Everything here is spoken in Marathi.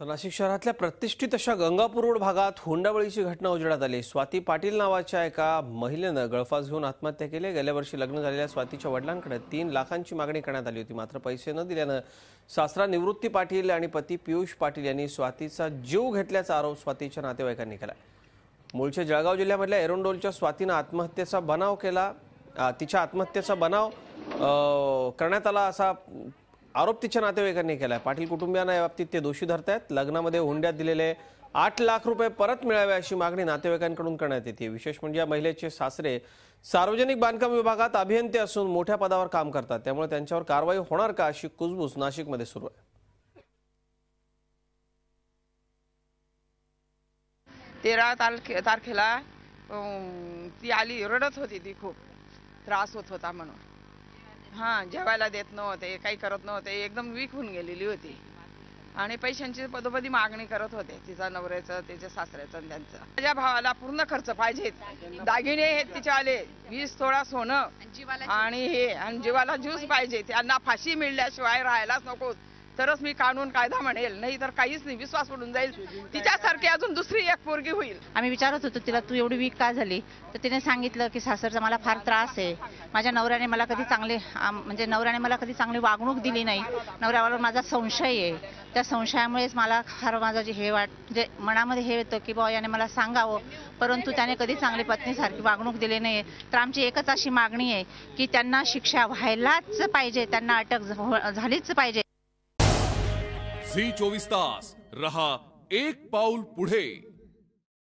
तर नाशिक शहरातल्या प्रतिष्ठित अशा गंगापूर रोड भागात हुंडाबळीची घटना उजेडात आली। स्वाती पाटील नावाच्या एका महिलेनं गळफास घेऊन आत्महत्या केली। गेल्या वर्षी लग्न झालेल्या स्वातीच्या वडिलांकडे 3 लाखांची मागणी करण्यात आली होती, मात्र पैसे न दिल्यानं सासरा निवृत्ती पाटील आणि पती पियुष पाटील यांनी स्वातीचा जीव घेतल्याचा आरोप स्वातीच्या नातेवाईकांनी केला। मूळच्या जळगाव जिल्ह्यामधल्या एरंडोलच्या स्वातीनं आत्महत्येचा बनाव केला। तिच्या आत्महत्येचा बनाव करण्यात आला असा आरोप तिच्या नातेवाईकांनी केलाय। पाटील कुटुंबियांना याबाबतीत ते दोषी धरतायत। लग्नामध्ये हुंड्यात दिलेले 8 लाख रुपये परत मिळावे अशी मागणी नातेवाईकांकडून करण्यात येते। विशेष म्हणजे या महिलेचे सासरे सार्वजनिक बांधकाम विभागात अभियंते असून मोठ्या पदावर काम करतात, त्यामुळे त्यांच्यावर कारवाई होणार का अशी कुजबूज नाशिकमध्ये सुरू आहे। 13 तारखेला ती आली, रडत होती, ती खूप त्रास होत होता म्हणून। जेवायला देत नव्हते, काही करत नव्हते, एकदम वीक होऊन गेलेली होती आणि पैशांची पदोपदी मागणी करत होते, तिचा नवऱ्याचं, तिच्या सासऱ्याचं आणि त्यांचं। माझ्या भावाला पूर्ण खर्च पाहिजे, दागिने हे तिचे आले 20 तोळा सोनं आणि जीवाला ज्यूस पाहिजे। त्यांना फाशी मिळल्याशिवाय राहायलाच नको, तरच मी कानून कायदा म्हणेल, नाही तर काहीच नाही, विश्वास उडून जाईल। तिच्यासारखी अजून दुसरी एक पोरगी होईल। आम्ही विचारत होतो तिला, तू एवढी वीक का झाली? तर तिने सांगितलं की सासरचा मला फार त्रास आहे, माझ्या नवऱ्याने मला कधी चांगली वागणूक दिली नाही, नवऱ्यावर माझा संशय आहे, त्या संशयामुळेच मला फार माझं म्हणजे मनामध्ये हे येतं की याने मला सांगावं, परंतु त्याने कधी चांगली पत्नीसारखी वागणूक दिली नाही। तर आमची एकच अशी मागणी आहे की त्यांना शिक्षा व्हायलाच पाहिजे, त्यांना अटक झालीच पाहिजे। झी 24 तास रहा एक पाऊल पुढे।